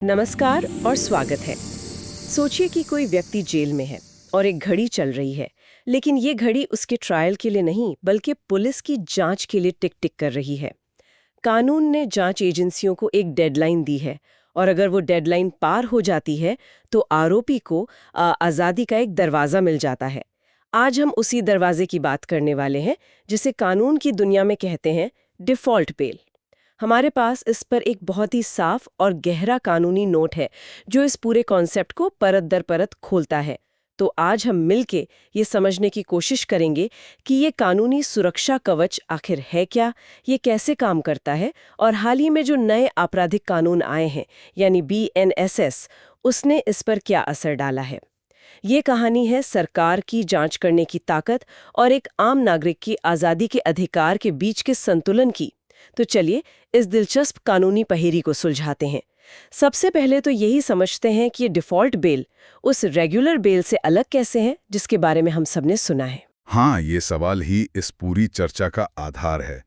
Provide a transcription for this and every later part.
नमस्कार और स्वागत है। सोचिए कि कोई व्यक्ति जेल में है और एक घड़ी चल रही है, लेकिन ये घड़ी उसके ट्रायल के लिए नहीं बल्कि पुलिस की जांच के लिए टिक टिक कर रही है। कानून ने जांच एजेंसियों को एक डेडलाइन दी है और अगर वो डेडलाइन पार हो जाती है तो आरोपी को आज़ादी का एक दरवाज़ा मिल जाता है। आज हम उसी दरवाजे की बात करने वाले हैं जिसे कानून की दुनिया में कहते हैं डिफ़ॉल्ट बेल। हमारे पास इस पर एक बहुत ही साफ और गहरा कानूनी नोट है जो इस पूरे कॉन्सेप्ट को परत दर परत खोलता है। तो आज हम मिलके ये समझने की कोशिश करेंगे कि ये कानूनी सुरक्षा कवच आखिर है क्या, ये कैसे काम करता है और हाल ही में जो नए आपराधिक कानून आए हैं यानी BNSS, उसने इस पर क्या असर डाला है। ये कहानी है सरकार की जांच करने की ताकत और एक आम नागरिक की आज़ादी के अधिकार के बीच के संतुलन की। तो चलिए इस दिलचस्प कानूनी पहेली को सुलझाते हैं। सबसे पहले तो यही समझते हैं कि ये डिफ़ॉल्ट बेल उस रेगुलर बेल से अलग कैसे है जिसके बारे में हम सबने सुना है। हाँ, ये सवाल ही इस पूरी चर्चा का आधार है।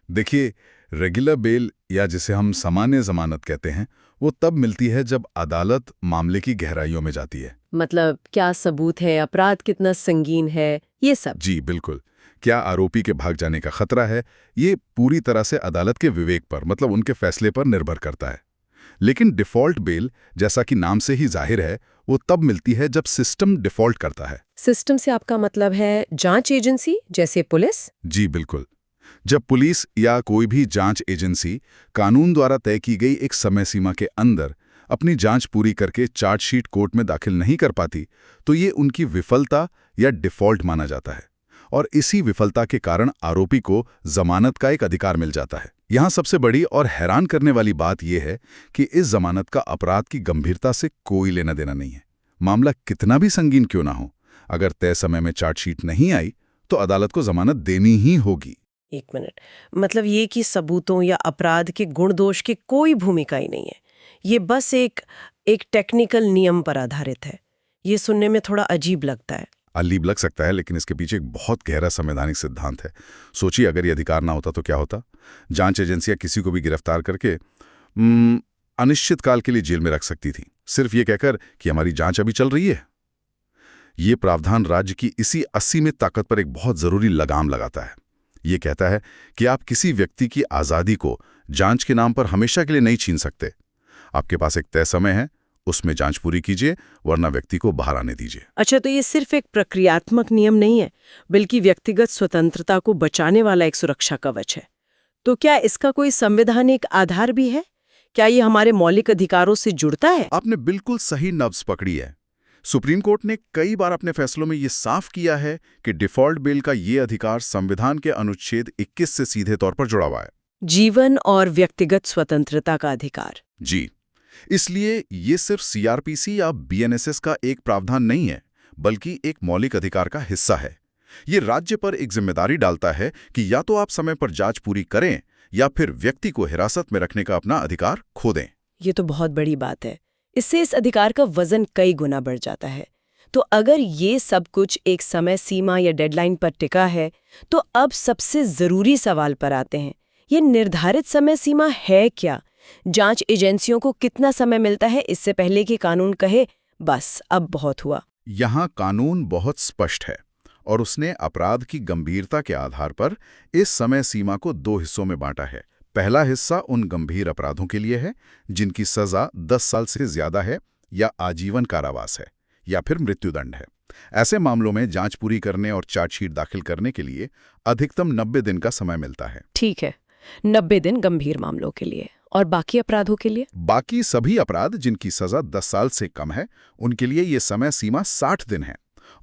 देखिए, रेगुलर बेल या जिसे हम सामान्य जमानत कहते हैं, वो तब मिलती है जब अदालत मामले की गहराइयों में जाती है। मतलब क्या सबूत है, अपराध कितना संगीन है, ये सब। जी बिल्कुल। क्या आरोपी के भाग जाने का खतरा है, ये पूरी तरह से अदालत के विवेक पर, मतलब उनके फैसले पर निर्भर करता है। लेकिन डिफ़ॉल्ट बेल, जैसा कि नाम से ही जाहिर है, वो तब मिलती है जब सिस्टम डिफ़ॉल्ट करता है। सिस्टम से आपका मतलब है जांच एजेंसी जैसे पुलिस? जी बिल्कुल। जब पुलिस या कोई भी जांच एजेंसी कानून द्वारा तय की गई एक समय सीमा के अंदर अपनी जांच पूरी करके चार्जशीट कोर्ट में दाखिल नहीं कर पाती, तो ये उनकी विफलता या डिफ़ॉल्ट माना जाता है। और इसी विफलता के कारण आरोपी को जमानत का एक अधिकार मिल जाता है। यहाँ सबसे बड़ी और हैरान करने वाली बात यह है कि इस जमानत का अपराध की गंभीरता से कोई लेना देना नहीं है। मामला कितना भी संगीन क्यों ना हो, अगर तय समय में चार्जशीट नहीं आई तो अदालत को जमानत देनी ही होगी। एक मिनट, मतलब ये कि सबूतों या अपराध के गुण दोष की कोई भूमिका ही नहीं है, ये बस एक टेक्निकल नियम पर आधारित है। ये सुनने में थोड़ा अजीब लगता है। अलीब लग सकता है, लेकिन इसके पीछे एक बहुत गहरा संवैधानिक सिद्धांत है। सोचिए, अगर ये अधिकार ना होता तो क्या होता। जांच एजेंसियां किसी को भी गिरफ्तार करके अनिश्चित काल के लिए जेल में रख सकती थी, सिर्फ ये कहकर कि हमारी जांच अभी चल रही है। ये प्रावधान राज्य की इसी असीमित ताकत पर एक बहुत जरूरी लगाम लगाता है। ये कहता है कि आप किसी व्यक्ति की आज़ादी को जांच के नाम पर हमेशा के लिए नहीं छीन सकते। आपके पास एक तय समय है, उसमें जांच पूरी कीजिए, वरना व्यक्ति को बाहर आने दीजिए। अच्छा, तो ये सिर्फ एक प्रक्रियात्मक नियम नहीं है, बल्कि व्यक्तिगत स्वतंत्रता को बचाने वाला एक सुरक्षा कवच है। तो क्या इसका कोई संवैधानिक आधार भी है? क्या ये हमारे मौलिक अधिकारों से जुड़ता है? आपने बिल्कुल सही नब्ज पकड़ी है। सुप्रीम कोर्ट ने कई बार अपने फैसलों में ये साफ किया है कि डिफ़ॉल्ट बेल का ये अधिकार संविधान के अनुच्छेद 21 से सीधे तौर पर जुड़ा हुआ है। जीवन और व्यक्तिगत स्वतंत्रता का अधिकार। जी, इसलिए ये सिर्फ सीआरपीसी या बीएनएसएस का एक प्रावधान नहीं है, बल्कि एक मौलिक अधिकार का हिस्सा है। ये राज्य पर एक जिम्मेदारी डालता है कि या तो आप समय पर जांच पूरी करें या फिर व्यक्ति को हिरासत में रखने का अपना अधिकार खो दें। ये तो बहुत बड़ी बात है। इससे इस अधिकार का वजन कई गुना बढ़ जाता है। तो अगर ये सब कुछ एक समय सीमा या डेडलाइन पर टिका है, तो अब सबसे जरूरी सवाल पर आते हैं। ये निर्धारित समय सीमा है क्या? जांच एजेंसियों को कितना समय मिलता है इससे पहले कि कानून कहे बस अब बहुत हुआ? यहाँ कानून बहुत स्पष्ट है और उसने अपराध की गंभीरता के आधार पर इस समय सीमा को 2 हिस्सों में बांटा है। पहला हिस्सा उन गंभीर अपराधों के लिए है जिनकी सजा 10 साल से ज्यादा है या आजीवन कारावास है या फिर मृत्युदंड है। ऐसे मामलों में जांच पूरी करने और चार्जशीट दाखिल करने के लिए अधिकतम 90 दिन का समय मिलता है। ठीक है, 90 दिन गंभीर मामलों के लिए। और बाकी अपराधों के लिए? बाकी सभी अपराध जिनकी सजा 10 साल से कम है, उनके लिए ये समय सीमा 60 दिन है।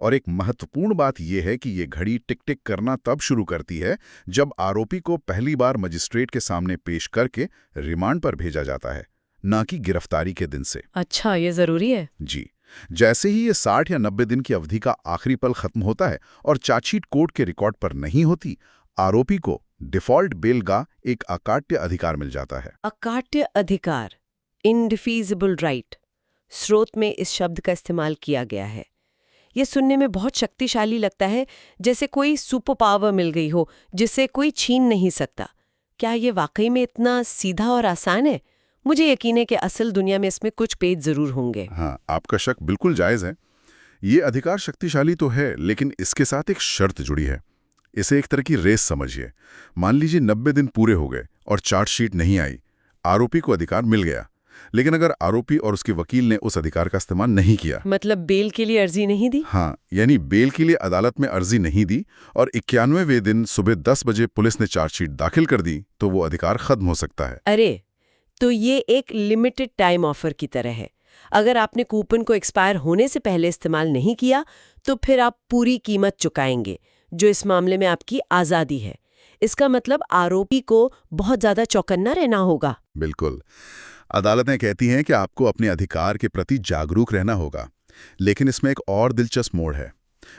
और एक महत्वपूर्ण बात यह है कि ये घड़ी टिक टिक करना तब शुरू करती है जब आरोपी को पहली बार मजिस्ट्रेट के सामने पेश करके रिमांड पर भेजा जाता है, न कि गिरफ्तारी के दिन से। अच्छा, ये जरूरी है। जी, जैसे ही ये 60 या 90 दिन की अवधि का आखिरी पल खत्म होता है और चार्जशीट कोर्ट के रिकॉर्ड पर नहीं होती, आरोपी को डिफ़ॉल्ट बेल का एक अकाट्य अधिकार मिल जाता है। अकाट्य अधिकार, इनडिफीजिबल राइट, स्रोत में इस शब्द का इस्तेमाल किया गया है। ये सुनने में बहुत शक्तिशाली लगता है, जैसे कोई सुपर पावर मिल गई हो जिसे कोई छीन नहीं सकता। क्या ये वाकई में इतना सीधा और आसान है? मुझे यकीन है कि असल दुनिया में इसमें कुछ पेच जरूर होंगे। हाँ, आपका शक बिल्कुल जायज़ है। ये अधिकार शक्तिशाली तो है, लेकिन इसके साथ एक शर्त जुड़ी है। इसे एक तरह की रेस समझिए। मान लीजिए 90 दिन पूरे हो गए और चार्जशीट नहीं आई। आरोपी को अधिकार मिल गया, लेकिन अगर आरोपी और उसके वकील ने उस अधिकार का इस्तेमाल नहीं किया, मतलब बेल के लिए अर्जी नहीं दी? हाँ, यानी बेल के लिए अदालत में अर्जी नहीं दी और 91वें दिन सुबह 10 बजे पुलिस ने चार्जशीट दाखिल कर दी, तो वो अधिकार खत्म हो सकता है। अरे, तो ये एक लिमिटेड टाइम ऑफर की तरह है। अगर आपने कूपन को एक्सपायर होने से पहले इस्तेमाल नहीं किया तो फिर आप पूरी कीमत चुकाएंगे, जो इस मामले में आपकी आज़ादी है। इसका मतलब आरोपी को बहुत ज़्यादा चौकन्ना रहना होगा। बिल्कुल। अदालतें कहती हैं कि आपको अपने अधिकार के प्रति जागरूक रहना होगा, लेकिन इसमें एक और दिलचस्प मोड़ है।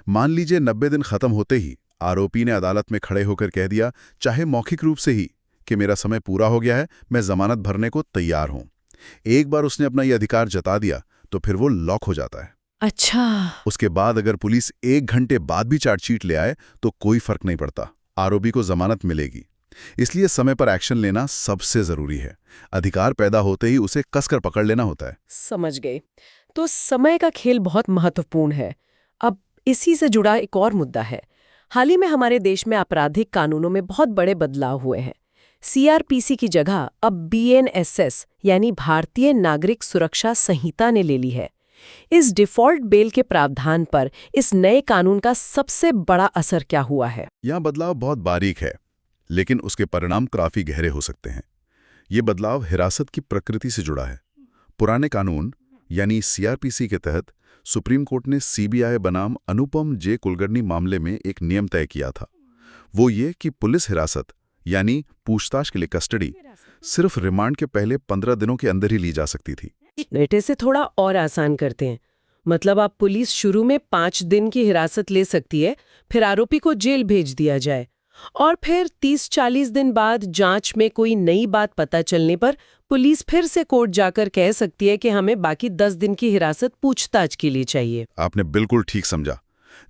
मान लीजिए 90 दिन खत्म होते ही आरोपी ने अदालत में खड़े होकर कह दिया, चाहे मौखिक रूप से ही, कि मेरा समय पूरा हो गया है, मैं जमानत भरने को तैयार हूं। एक बार उसने अपना यह अधिकार जता दिया तो फिर वो लॉक हो जाता है। अच्छा। उसके बाद अगर पुलिस 1 घंटे बाद भी चार्जशीट ले आए तो कोई फर्क नहीं पड़ता, आरोपी को जमानत मिलेगी। इसलिए समय पर एक्शन लेना सबसे जरूरी है। अधिकार पैदा होते ही उसे कसकर पकड़ लेना होता है। समझ गए। तो समय का खेल बहुत महत्वपूर्ण है। अब इसी से जुड़ा एक और मुद्दा है। हाल ही में हमारे देश में आपराधिक कानूनों में बहुत बड़े बदलाव हुए हैं। सीआरपीसी की जगह अब बीएनएसएस यानी भारतीय नागरिक सुरक्षा संहिता ने ले ली है। इस डिफ़ॉल्ट बेल के प्रावधान पर इस नए कानून का सबसे बड़ा असर क्या हुआ है? यह बदलाव बहुत बारीक है, लेकिन उसके परिणाम काफी गहरे हो सकते हैं। ये बदलाव हिरासत की प्रकृति से जुड़ा है। पुराने कानून यानी सीआरपीसी के तहत सुप्रीम कोर्ट ने सीबीआई बनाम अनुपम जे कुलकर्णी मामले में एक नियम तय किया था। वो ये कि पुलिस हिरासत यानी पूछताछ के लिए कस्टडी सिर्फ रिमांड के पहले 15 दिनों के अंदर ही ली जा सकती थी। नेटे से थोड़ा और आसान करते हैं। मतलब आप पुलिस शुरू में 5 दिन की हिरासत ले सकती है, फिर आरोपी को जेल भेज दिया जाए और फिर 30-40 दिन बाद जांच में कोई नई बात पता चलने पर पुलिस फिर से कोर्ट जाकर कह सकती है कि हमें बाकी 10 दिन की हिरासत पूछताछ के लिए चाहिए। आपने बिल्कुल ठीक समझा।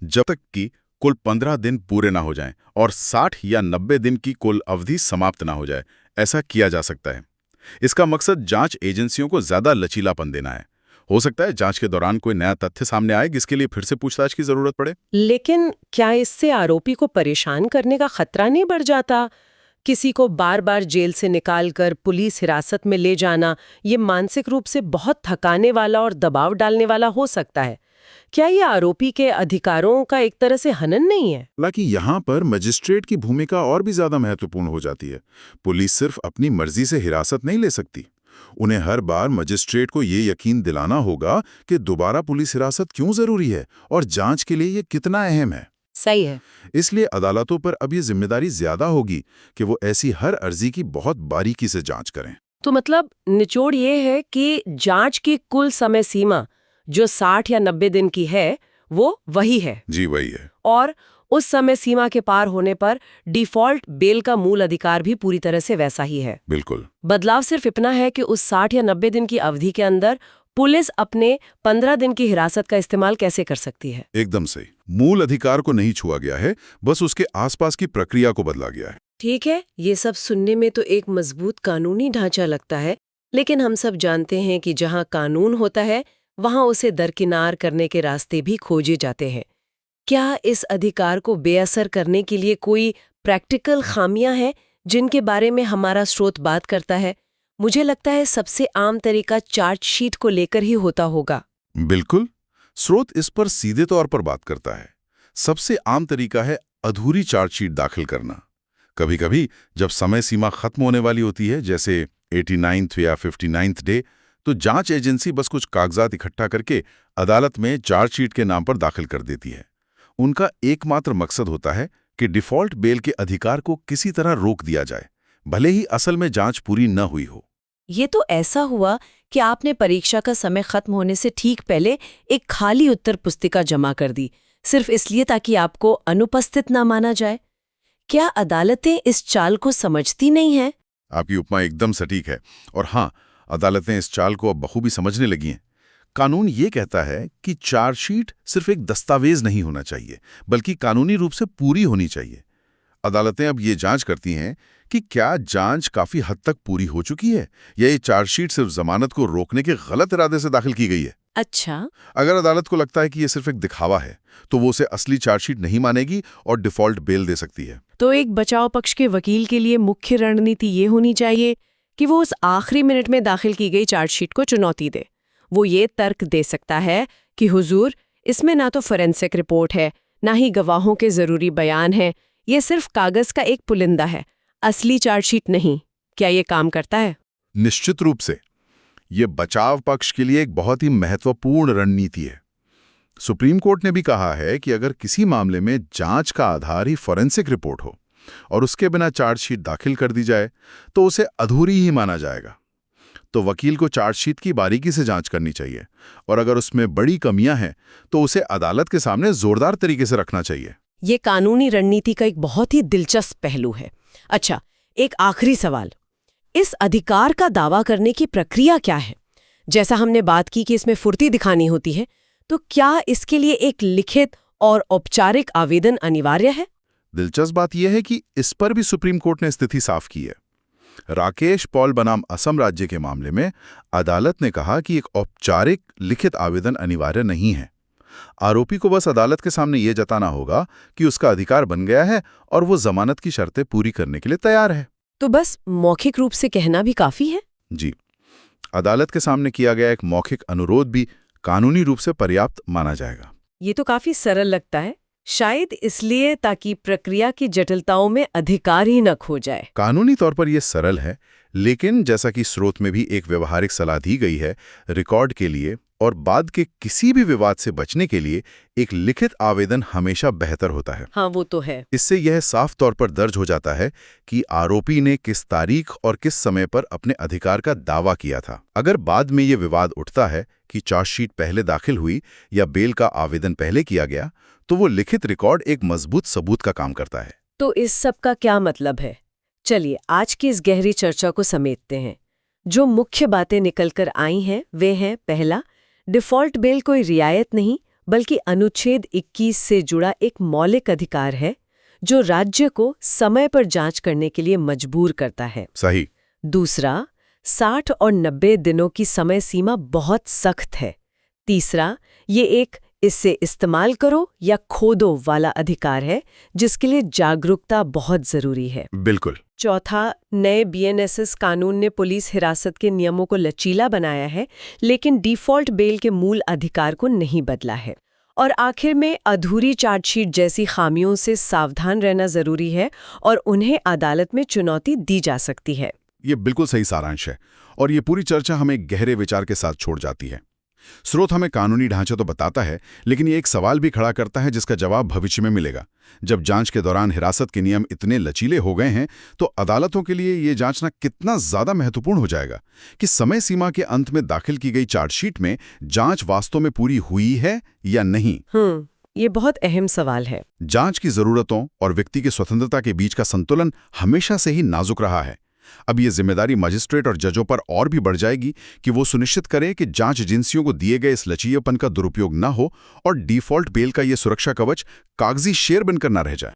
जब तक कि कुल 15 दिन पूरे ना हो जाएं और 60 या 90 दिन की कुल अवधि समाप्त ना हो जाए, ऐसा किया जा सकता है। इसका मकसद जांच एजेंसियों को ज्यादा लचीलापन देना है। हो सकता है जांच के दौरान कोई नया तथ्य सामने आए जिसके लिए फिर से पूछताछ की जरूरत पड़े। लेकिन क्या इससे आरोपी को परेशान करने का खतरा नहीं बढ़ जाता? किसी को बार बार जेल से निकालकर पुलिस हिरासत में ले जाना ये मानसिक रूप से बहुत थकाने वाला और दबाव डालने वाला हो सकता है। क्या ये आरोपी के अधिकारों का एक तरह से हनन नहीं है? हालांकि यहाँ पर मजिस्ट्रेट की भूमिका और भी ज्यादा महत्वपूर्ण हो जाती है। पुलिस सिर्फ अपनी मर्जी से हिरासत नहीं ले सकती। उन्हें हर बार मजिस्ट्रेट को ये यकीन दिलाना होगा कि दोबारा पुलिस हिरासत क्यों जरूरी है और जांच के लिए ये कितना अहम है। सही है। इसलिए अदालतों पर अब ये जिम्मेदारी ज्यादा होगी कि वो ऐसी हर अर्जी की बहुत बारीकी से जांच करें। तो मतलब निचोड़ ये है कि जांच की कुल समय सीमा जो 60 या 90 दिन की है, वो वही है। जी वही है। और उस समय सीमा के पार होने पर डिफ़ॉल्ट बेल का मूल अधिकार भी पूरी तरह से वैसा ही है। बिल्कुल। बदलाव सिर्फ इतना है कि उस 60 या 90 दिन की अवधि के अंदर पुलिस अपने 15 दिन की हिरासत का इस्तेमाल कैसे कर सकती है। एकदम सही। मूल अधिकार को नहीं छुआ गया है, बस उसके आसपास की प्रक्रिया को बदला गया है। ठीक है, ये सब सुनने में तो एक मजबूत कानूनी ढांचा लगता है, लेकिन हम सब जानते हैं कि जहां कानून होता है वहां उसे दरकिनार करने के रास्ते भी खोजे जाते हैं। क्या इस अधिकार को बेअसर करने के लिए कोई प्रैक्टिकल खामियां हैं जिनके बारे में हमारा स्रोत बात करता है? मुझे लगता है सबसे आम तरीका चार्जशीट को लेकर ही होता होगा। बिल्कुल। स्रोत इस पर सीधे तौर पर बात करता है। सबसे आम तरीका है अधूरी चार्जशीट दाखिल करना। कभी कभी जब समय सीमा खत्म होने वाली होती है, जैसे 89th या 59th डे, तो जांच एजेंसी बस कुछ कागजात इकट्ठा करके अदालत में चार्जशीट के नाम पर दाखिल कर देती है। उनका एकमात्र मकसद होता है कि डिफ़ॉल्ट बेल के अधिकार को किसी तरह रोक दिया जाए, भले ही असल में जांच पूरी न हुई हो। ये तो ऐसा हुआ कि आपने परीक्षा का समय खत्म होने से ठीक पहले एक खाली उत्तर पुस्तिका जमा कर दी, सिर्फ इसलिए ताकि आपको अनुपस्थित ना माना जाए। क्या अदालतें इस चाल को समझती नहीं हैं? आपकी उपमा एकदम सटीक है। और हाँ, अदालतें इस चाल को अब बखूबी समझने लगी हैं। कानून ये कहता है कि चार्जशीट सिर्फ एक दस्तावेज नहीं होना चाहिए, बल्कि कानूनी रूप से पूरी होनी चाहिए। अदालतें अब ये जांच करती हैं कि क्या जांच काफी हद तक पूरी हो चुकी है या ये चार्जशीट सिर्फ जमानत को रोकने के गलत इरादे से दाखिल की गई है। अच्छा। अगर अदालत को लगता है कि ये सिर्फ एक दिखावा है तो वो उसे असली चार्जशीट नहीं मानेगी और डिफॉल्ट बेल दे सकती है। तो एक बचाव पक्ष के वकील के लिए मुख्य रणनीति ये होनी चाहिए कि वो उस आखिरी मिनट में दाखिल की गई चार्जशीट को चुनौती दे। वो ये तर्क दे सकता है कि हुजूर, इसमें ना तो फोरेंसिक रिपोर्ट है, ना ही गवाहों के जरूरी बयान है, ये सिर्फ कागज का एक पुलिंदा है, असली चार्जशीट नहीं। क्या ये काम करता है? निश्चित रूप से ये बचाव पक्ष के लिए एक बहुत ही महत्वपूर्ण रणनीति है। सुप्रीम कोर्ट ने भी कहा है कि अगर किसी मामले में जांच का आधार ही फोरेंसिक रिपोर्ट हो और उसके बिना चार्जशीट दाखिल कर दी जाए तो उसे अधूरी ही माना जाएगा। तो वकील को चार्जशीट की बारीकी से जांच करनी चाहिए और अगर उसमें बड़ी कमियां हैं तो उसे अदालत के सामने जोरदार तरीके से रखना चाहिए। ये कानूनी रणनीति का एक बहुत ही दिलचस्प पहलू है। अच्छा, एक आखिरी सवाल, इस अधिकार का दावा करने की प्रक्रिया क्या है? जैसा हमने बात की कि इसमें फुर्ती दिखानी होती है, तो क्या इसके लिए एक लिखित और औपचारिक आवेदन अनिवार्य है? दिलचस्प बात यह है कि इस पर भी सुप्रीम कोर्ट ने स्थिति साफ की है। राकेश पॉल बनाम असम राज्य के मामले में अदालत ने कहा कि एक औपचारिक लिखित आवेदन अनिवार्य नहीं है। आरोपी को बस अदालत के सामने यह जताना होगा कि उसका अधिकार बन गया है और वो जमानत की शर्तें पूरी करने के लिए तैयार है। तो बस मौखिक रूप से कहना भी काफी है? जी, अदालत के सामने किया गया एक मौखिक अनुरोध भी कानूनी रूप से पर्याप्त माना जाएगा। ये तो काफी सरल लगता है, शायद इसलिए ताकि प्रक्रिया की जटिलताओं में अधिकार ही न खो जाए। कानूनी तौर पर यह सरल है, लेकिन जैसा कि स्रोत में भी एक व्यवहारिक सलाह दी गई है, रिकॉर्ड के लिए और बाद के किसी भी विवाद से बचने के लिए एक लिखित आवेदन हमेशा बेहतर होता है। हाँ, वो तो है। इससे यह साफ तौर पर दर्ज हो जाता है कि आरोपी ने किस तारीख और किस समय पर अपने अधिकार का दावा किया था। अगर बाद में ये विवाद उठता है कि चार्जशीट पहले दाखिल हुई या बेल का आवेदन पहले किया गया, तो वो लिखित रिकॉर्ड एक मजबूत सबूत का काम करता है। तो इस सब का क्या मतलब है? चलिए आज की इस गहरी चर्चा को समेटते हैं। जो मुख्य बातें निकलकर आई हैं वे हैं, पहला, डिफ़ॉल्ट बेल कोई रियायत नहीं बल्कि अनुच्छेद 21 से जुड़ा एक मौलिक अधिकार है जो राज्य को समय पर जांच करने के लिए मजबूर करता है। सही। दूसरा, 60 और 90 दिनों की समय सीमा बहुत सख्त है। तीसरा, ये एक इससे इस्तेमाल करो या खो दो वाला अधिकार है जिसके लिए जागरूकता बहुत जरूरी है। बिल्कुल। चौथा, नए बीएनएसएस कानून ने पुलिस हिरासत के नियमों को लचीला बनाया है लेकिन डिफ़ॉल्ट बेल के मूल अधिकार को नहीं बदला है। और आखिर में अधूरी चार्जशीट जैसी खामियों से सावधान रहना जरूरी है और उन्हें अदालत में चुनौती दी जा सकती है। ये बिल्कुल सही सारांश है और ये पूरी चर्चा हमें गहरे विचार के साथ छोड़ जाती है। स्रोत हमें कानूनी ढांचा तो बताता है, लेकिन ये एक सवाल भी खड़ा करता है जिसका जवाब भविष्य में मिलेगा। जब जांच के दौरान हिरासत के नियम इतने लचीले हो गए हैं तो अदालतों के लिए ये जांचना कितना ज्यादा महत्वपूर्ण हो जाएगा कि समय सीमा के अंत में दाखिल की गई चार्जशीट में जांच वास्तव में पूरी हुई है या नहीं। ये बहुत अहम सवाल है। जांच की जरूरतों और व्यक्ति की स्वतंत्रता के बीच का संतुलन हमेशा से ही नाजुक रहा है। अब ये जिम्मेदारी मजिस्ट्रेट और जजों पर और भी बढ़ जाएगी कि वो सुनिश्चित करें कि जांच एजेंसियों को दिए गए इस लचीलेपन का दुरुपयोग न हो और डिफ़ॉल्ट बेल का ये सुरक्षा कवच कागजी शेर बनकर न रह जाए।